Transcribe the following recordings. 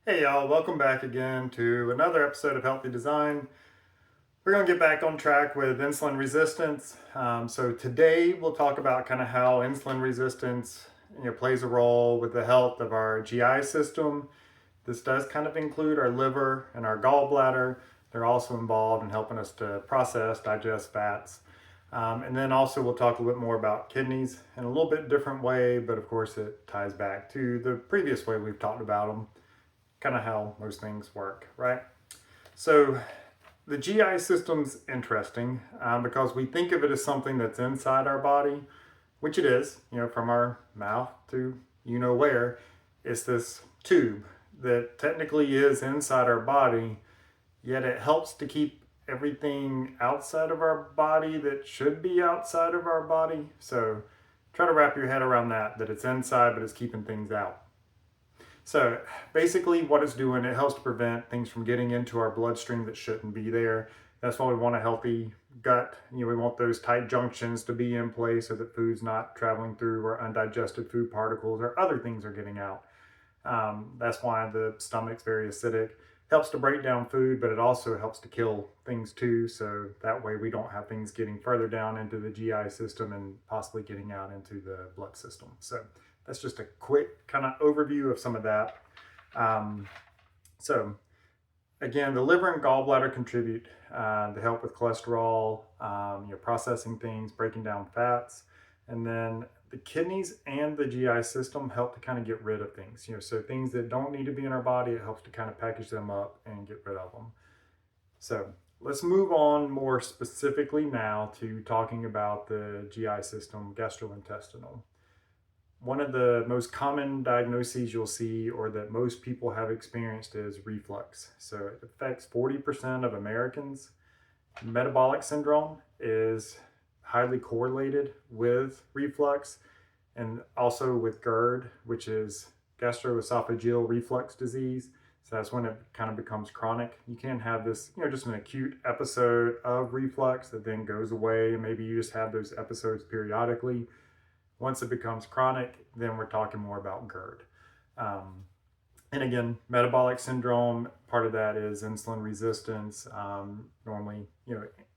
Hey y'all, welcome back again to another episode of Healthy Design. We're going to get back on track with insulin resistance. So today we'll talk about kind of how insulin resistance plays a role with the health of our GI system. This does kind of include our liver and our gallbladder. They're also involved in helping us to process, digest fats. And then also we'll talk a little bit more about kidneys in a little bit different way, but of course it ties back to the previous way we've talked about them, kind of how most things work, right? So the GI system's interesting because we think of it as something that's inside our body, which it is, from our mouth to where. It's this tube that technically is inside our body, yet it helps to keep everything outside of our body that should be outside of our body. So try to wrap your head around that it's inside, but it's keeping things out. So basically what it's doing, it helps to prevent things from getting into our bloodstream that shouldn't be there. That's why we want a healthy gut. We want those tight junctions to be in place so that food's not traveling through or undigested food particles or other things are getting out. That's why the stomach's very acidic. Helps to break down food, but it also helps to kill things too. So that way we don't have things getting further down into the GI system and possibly getting out into the blood system. So that's just a quick kind of overview of some of that. Um, so again, the liver and gallbladder contribute to help with cholesterol, processing things, breaking down fats, and then the kidneys and the GI system help to kind of get rid of things. So things that don't need to be in our body, it helps to kind of package them up and get rid of them. So let's move on more specifically now to talking about the GI system, gastrointestinal. One of the most common diagnoses you'll see or that most people have experienced is reflux. So it affects 40% of Americans. Metabolic syndrome is highly correlated with reflux and also with GERD, which is gastroesophageal reflux disease. So that's when it kind of becomes chronic. You can have this, just an acute episode of reflux that then goes away, and maybe you just have those episodes periodically. Once it becomes chronic, then we're talking more about GERD. And again, metabolic syndrome, part of that is insulin resistance, normally,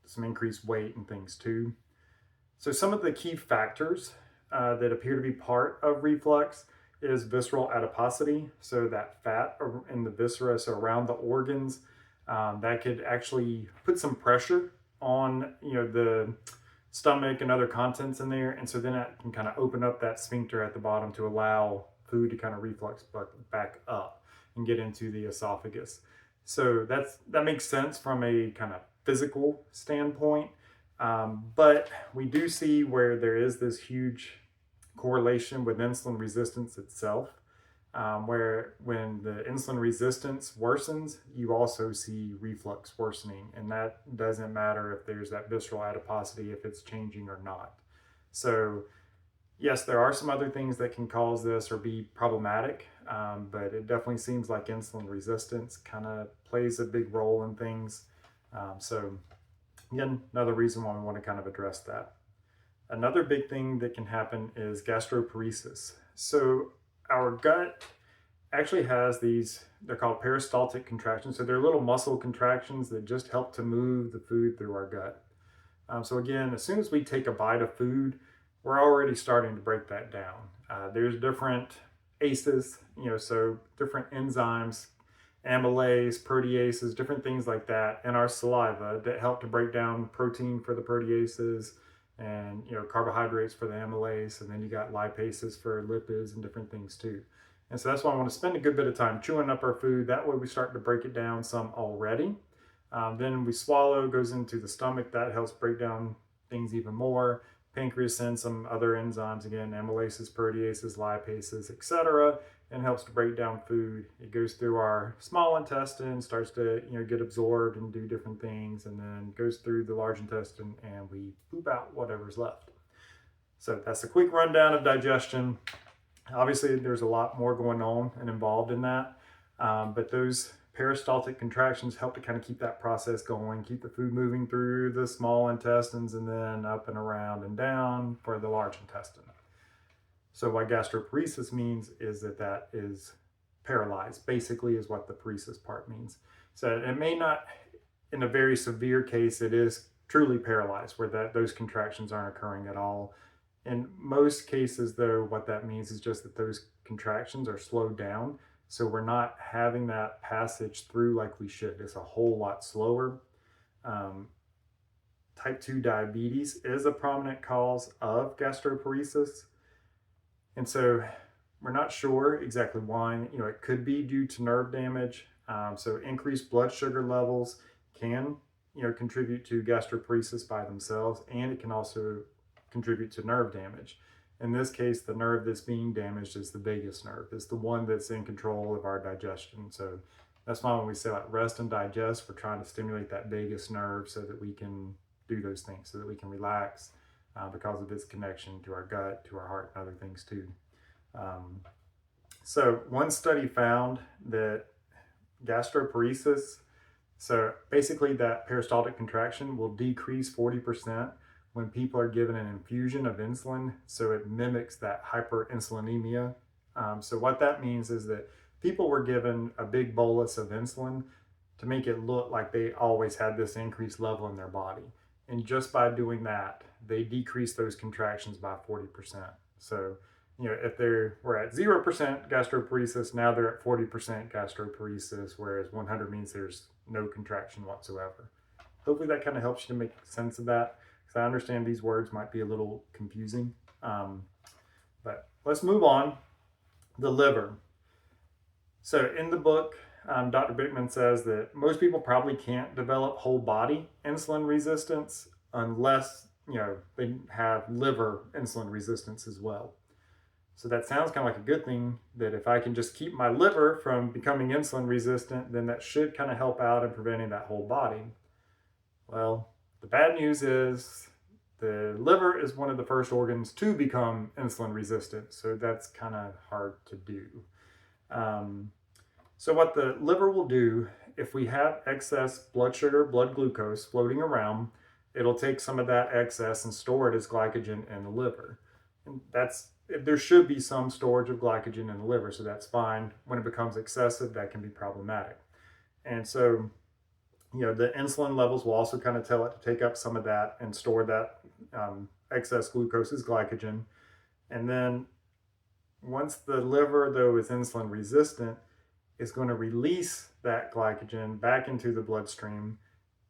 some increased weight and things too. So some of the key factors that appear to be part of reflux is visceral adiposity. So that fat in the viscera, so around the organs, that could actually put some pressure on, the stomach and other contents in there. And so then that can kind of open up that sphincter at the bottom to allow food to kind of reflux back up and get into the esophagus. So that makes sense from a kind of physical standpoint. But we do see where there is this huge correlation with insulin resistance itself, where when the insulin resistance worsens, you also see reflux worsening. And that doesn't matter if there's that visceral adiposity, if it's changing or not. So yes, there are some other things that can cause this or be problematic, but it definitely seems like insulin resistance kind of plays a big role in things. So again, another reason why we want to kind of address that. Another big thing that can happen is gastroparesis. So our gut actually has these, they're called peristaltic contractions. So they're little muscle contractions that just help to move the food through our gut. So again, as soon as we take a bite of food, we're already starting to break that down. There's different ACEs, so different enzymes, amylase, proteases, different things like that in our saliva that help to break down protein for the proteases and carbohydrates for the amylase, and then you got lipases for lipids and different things too. And so that's why I want to spend a good bit of time chewing up our food. That way we start to break it down some already. Then we swallow, goes into the stomach. That helps break down things even more. Pancreas sends some other enzymes, again, amylases, proteases, lipases, etc., and helps to break down food. It goes through our small intestine, starts to get absorbed and do different things, and then goes through the large intestine, and we poop out whatever's left. So that's a quick rundown of digestion. Obviously, there's a lot more going on and involved in that, but those peristaltic contractions help to kind of keep that process going, keep the food moving through the small intestines and then up and around and down for the large intestine. So what gastroparesis means is that is paralyzed, basically is what the paresis part means. So it may not, in a very severe case, it is truly paralyzed where those contractions aren't occurring at all. In most cases, though, what that means is just that those contractions are slowed down. So we're not having that passage through like we should. It's a whole lot slower. Um, Type 2 diabetes is a prominent cause of gastroparesis. And so we're not sure exactly why. It could be due to nerve damage. So increased blood sugar levels can, contribute to gastroparesis by themselves, and it can also contribute to nerve damage. In this case, the nerve that's being damaged is the vagus nerve. It's the one that's in control of our digestion. So that's why when we say like rest and digest, we're trying to stimulate that vagus nerve so that we can do those things, so that we can relax because of its connection to our gut, to our heart, and other things too. So one study found that gastroparesis, so basically that peristaltic contraction will decrease 40% when people are given an infusion of insulin. So it mimics that hyperinsulinemia. So what that means is that people were given a big bolus of insulin to make it look like they always had this increased level in their body. And just by doing that, they decrease those contractions by 40%. So, if they were at 0% gastroparesis, now they're at 40% gastroparesis, whereas 100 means there's no contraction whatsoever. Hopefully that kind of helps you to make sense of that, because I understand these words might be a little confusing. But let's move on. The liver. So in the book, Dr. Bickman says that most people probably can't develop whole body insulin resistance unless, they have liver insulin resistance as well. So that sounds kind of like a good thing, that if I can just keep my liver from becoming insulin resistant, then that should kind of help out in preventing that whole body. Well, the bad news is the liver is one of the first organs to become insulin resistant. So that's kind of hard to do. So what the liver will do, if we have excess blood sugar, blood glucose floating around, it'll take some of that excess and store it as glycogen in the liver. And there should be some storage of glycogen in the liver, so that's fine. When it becomes excessive, that can be problematic. And so, the insulin levels will also kind of tell it to take up some of that and store that excess glucose as glycogen. And then once the liver, though, is insulin resistant, is going to release that glycogen back into the bloodstream,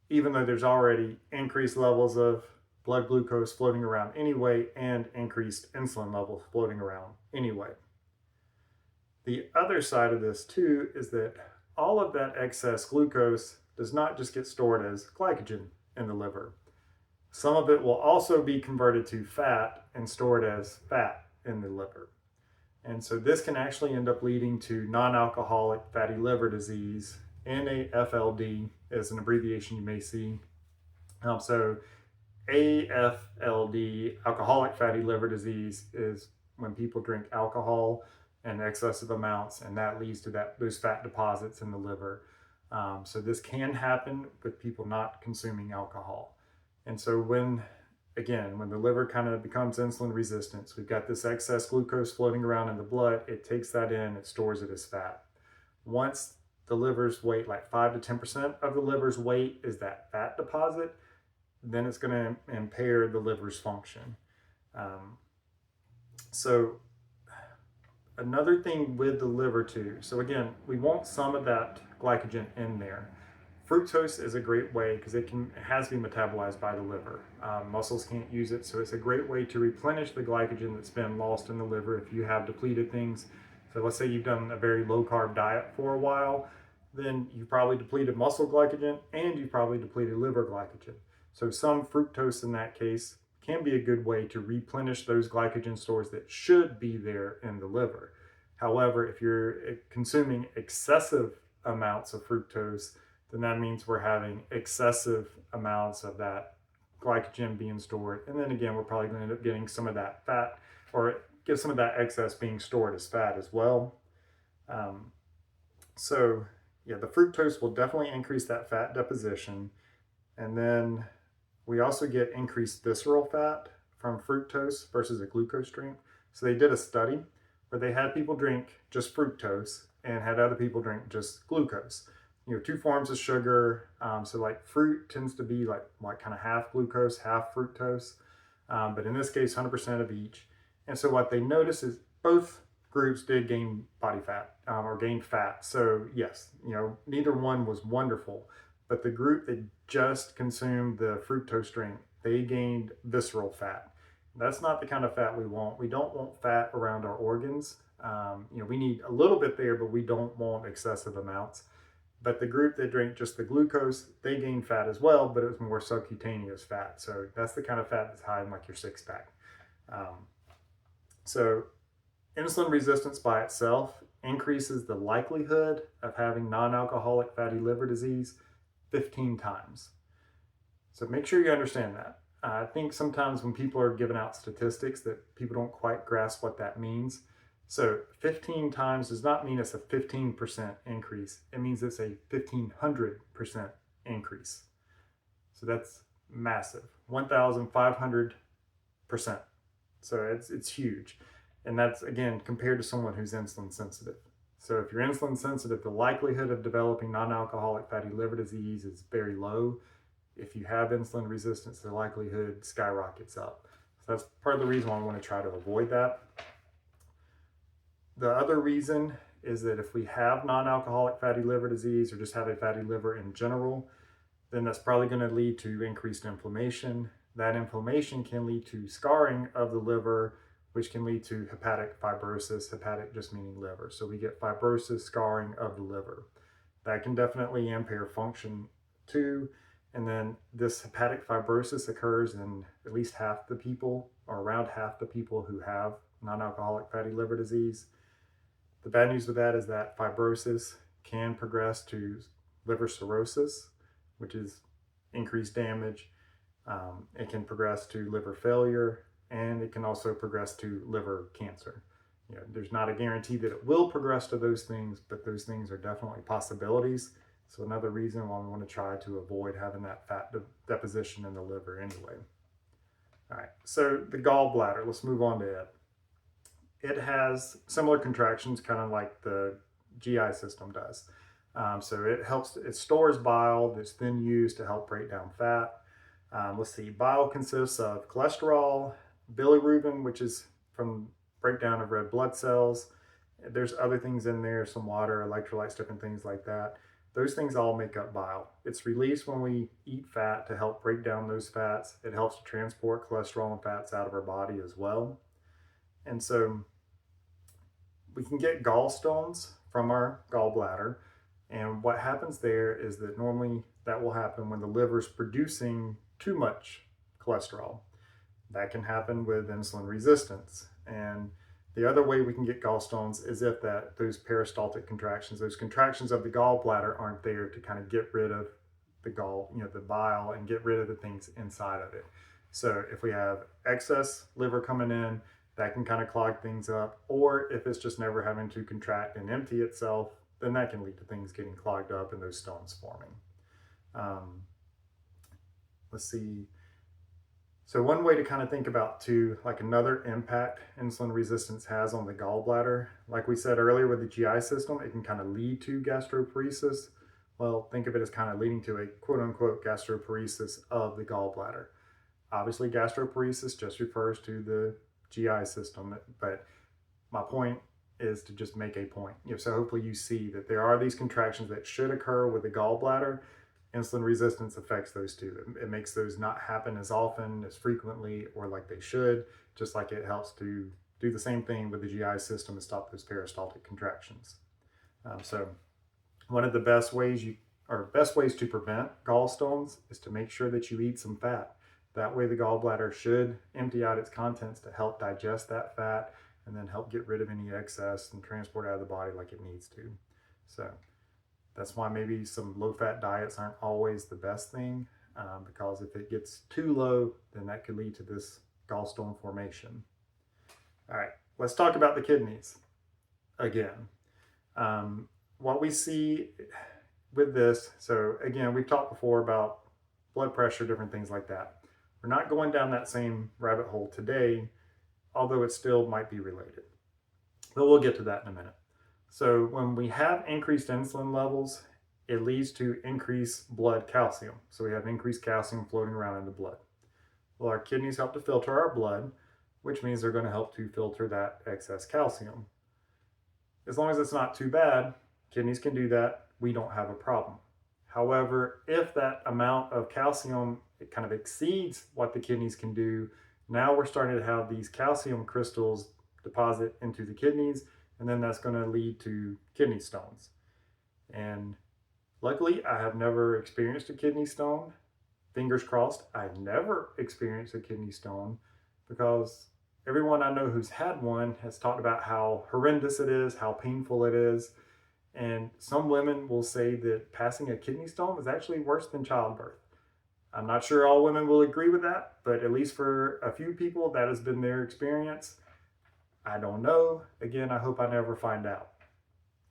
even though there's already increased levels of blood glucose floating around anyway and increased insulin levels floating around anyway. The other side of this too is that all of that excess glucose does not just get stored as glycogen in the liver. Some of it will also be converted to fat and stored as fat in the liver. And so this can actually end up leading to non-alcoholic fatty liver disease. NAFLD is an abbreviation you may see. So AFLD, alcoholic fatty liver disease, is when people drink alcohol in excessive amounts, and that leads to those fat deposits in the liver. So this can happen with people not consuming alcohol. And so when the liver kind of becomes insulin resistant, we've got this excess glucose floating around in the blood, it takes that in, it stores it as fat. Once the liver's weight, like 5 to 10% of the liver's weight is that fat deposit, then it's going to impair the liver's function. So another thing with the liver too, so again, we want some of that glycogen in there. Fructose is a great way because it has to be metabolized by the liver. Muscles can't use it, so it's a great way to replenish the glycogen that's been lost in the liver if you have depleted things. So let's say you've done a very low carb diet for a while, then you probably depleted muscle glycogen and you probably depleted liver glycogen. So some fructose in that case can be a good way to replenish those glycogen stores that should be there in the liver. However, if you're consuming excessive amounts of fructose, then that means we're having excessive amounts of that glycogen being stored. And then again, we're probably going to end up getting some of that fat, or get some of that excess being stored as fat as well. So yeah, the fructose will definitely increase that fat deposition. And then we also get increased visceral fat from fructose versus a glucose drink. So they did a study where they had people drink just fructose and had other people drink just glucose. Two forms of sugar. So like fruit tends to be like kind of half glucose, half fructose. But in this case, 100% of each. And so what they noticed is both groups did gain body fat or gained fat. So yes, neither one was wonderful, but the group that just consumed the fructose drink, they gained visceral fat. That's not the kind of fat we want. We don't want fat around our organs. We need a little bit there, but we don't want excessive amounts. But the group that drank just the glucose, they gained fat as well, but it was more subcutaneous fat. So that's the kind of fat that's high in like your six pack. So insulin resistance by itself increases the likelihood of having non-alcoholic fatty liver disease 15 times. So make sure you understand that. I think sometimes when people are giving out statistics that people don't quite grasp what that means. So 15 times does not mean it's a 15% increase. It means it's a 1,500% increase. So that's massive, 1,500%. So it's huge. And that's, again, compared to someone who's insulin sensitive. So if you're insulin sensitive, the likelihood of developing non-alcoholic fatty liver disease is very low. If you have insulin resistance, the likelihood skyrockets up. So that's part of the reason why I want to try to avoid that. The other reason is that if we have non-alcoholic fatty liver disease or just have a fatty liver in general, then that's probably going to lead to increased inflammation. That inflammation can lead to scarring of the liver, which can lead to hepatic fibrosis, hepatic just meaning liver. So we get fibrosis, scarring of the liver. That can definitely impair function too. And then this hepatic fibrosis occurs in at least half the people, or around half the people who have non-alcoholic fatty liver disease. The bad news with that is that fibrosis can progress to liver cirrhosis, which is increased damage. It can progress to liver failure, and it can also progress to liver cancer. There's not a guarantee that it will progress to those things, but those things are definitely possibilities. So another reason why we want to try to avoid having that fat deposition in the liver anyway. All right, so the gallbladder, let's move on to it. It has similar contractions, kind of like the GI system does. So it stores bile that's then used to help break down fat. Let's see, bile consists of cholesterol, bilirubin, which is from breakdown of red blood cells. There's other things in there, some water, electrolytes, different things like that. Those things all make up bile. It's released when we eat fat to help break down those fats. It helps to transport cholesterol and fats out of our body as well. And so we can get gallstones from our gallbladder. And what happens there is that normally that will happen when the liver's producing too much cholesterol. That can happen with insulin resistance. And the other way we can get gallstones is if those peristaltic contractions, those contractions of the gallbladder aren't there to kind of get rid of the the bile and get rid of the things inside of it. So if we have excess liver coming in, that can kind of clog things up. Or if it's just never having to contract and empty itself, then that can lead to things getting clogged up and those stones forming. Let's see. So one way to kind of think about too, like another impact insulin resistance has on the gallbladder, like we said earlier with the GI system, it can kind of lead to gastroparesis. Well, think of it as kind of leading to a quote unquote gastroparesis of the gallbladder. Obviously gastroparesis just refers to the GI system, but my point is to just make a point. So hopefully you see that there are these contractions that should occur with the gallbladder. Insulin resistance affects those too. It makes those not happen as often, as frequently, or like they should, just like it helps to do the same thing with the GI system and stop those peristaltic contractions. So one of the best ways to prevent gallstones is to make sure that you eat some fat. That way the gallbladder should empty out its contents to help digest that fat and then help get rid of any excess and transport out of the body like it needs to. So that's why maybe some low-fat diets aren't always the best thing, because if it gets too low, then that could lead to this gallstone formation. All right, let's talk about the kidneys again. What we see with this, so again, we've talked before about blood pressure, different things like that. We're not going down that same rabbit hole today, although it still might be related. But we'll get to that in a minute. So when we have increased insulin levels, it leads to increased blood calcium. So we have increased calcium floating around in the blood. Well, our kidneys help to filter our blood, which means they're going to help to filter that excess calcium. As long as it's not too bad, kidneys can do that. We don't have a problem. However, if that amount of calcium it kind of exceeds what the kidneys can do, now we're starting to have these calcium crystals deposit into the kidneys, and then that's going to lead to kidney stones. And luckily, I have never experienced a kidney stone. Fingers crossed, I never experienced a kidney stone, because everyone I know who's had one has talked about how horrendous it is, how painful it is. And some women will say that passing a kidney stone is actually worse than childbirth. I'm not sure all women will agree with that, but at least for a few people, that has been their experience. I don't know. Again, I hope I never find out.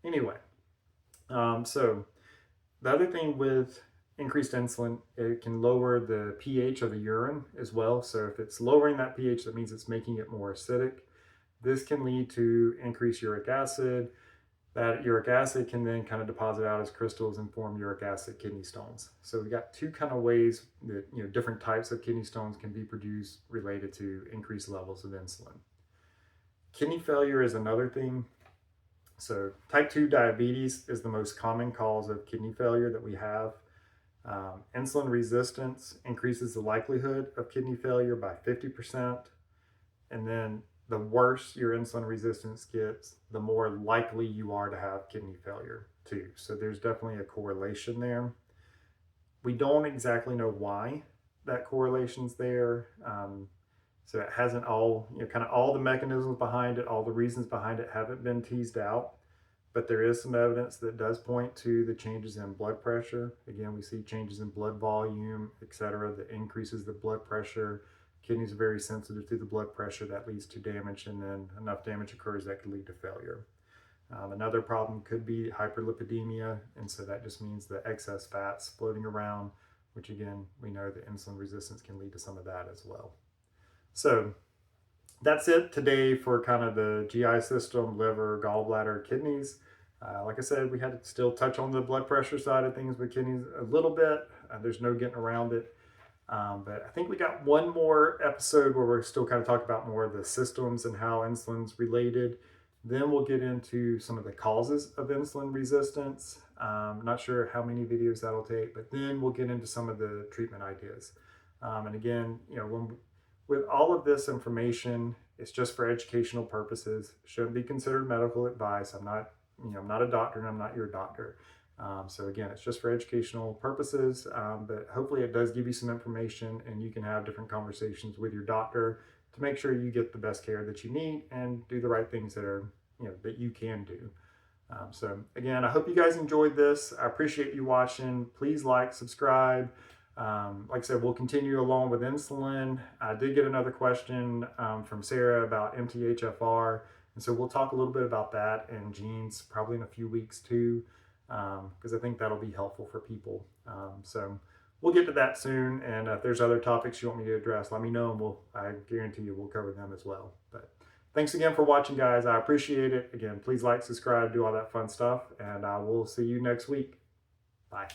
Anyway, so the other thing with increased insulin, it can lower the pH of the urine as well. So if it's lowering that pH, that means it's making it more acidic. This can lead to increased uric acid. That uric acid can then kind of deposit out as crystals and form uric acid kidney stones. So we got two kind of ways that different types of kidney stones can be produced related to increased levels of insulin. Kidney failure is another thing. So type 2 diabetes is the most common cause of kidney failure that we have. Insulin resistance increases the likelihood of kidney failure by 50%. And then the worse your insulin resistance gets, the more likely you are to have kidney failure too. So there's definitely a correlation there. We don't exactly know why that correlation's there. So it hasn't all, kind of all the mechanisms behind it, all the reasons behind it haven't been teased out. But there is some evidence that does point to the changes in blood pressure. Again, we see changes in blood volume, etc., that increases the blood pressure. Kidneys are very sensitive to the blood pressure. That leads to damage, and then enough damage occurs that could lead to failure. Another problem could be hyperlipidemia, and so that just means the excess fats floating around, which again, we know that insulin resistance can lead to some of that as well. So that's it today for kind of the GI system, liver, gallbladder, kidneys. Like I said, we had to still touch on the blood pressure side of things with kidneys a little bit. There's no getting around it. But I think we got one more episode where we're still kind of talking about more of the systems and how insulin's related. Then we'll get into some of the causes of insulin resistance. Not sure how many videos that'll take, but then we'll get into some of the treatment ideas. And again, with all of this information, it's just for educational purposes. Shouldn't be considered medical advice. I'm not a doctor, and I'm not your doctor. So again, it's just for educational purposes, but hopefully it does give you some information, and you can have different conversations with your doctor to make sure you get the best care that you need and do the right things that are, that you can do. So again, I hope you guys enjoyed this. I appreciate you watching. Please like, subscribe. Like I said, we'll continue along with insulin. I did get another question from Sarah about MTHFR, and so we'll talk a little bit about that and genes probably in a few weeks too, because I think that'll be helpful for people. So we'll get to that soon, and if there's other topics you want me to address, let me know, and I guarantee you we'll cover them as well. But thanks again for watching, guys. I appreciate it. Again, please like, subscribe, do all that fun stuff, and I will see you next week. Bye.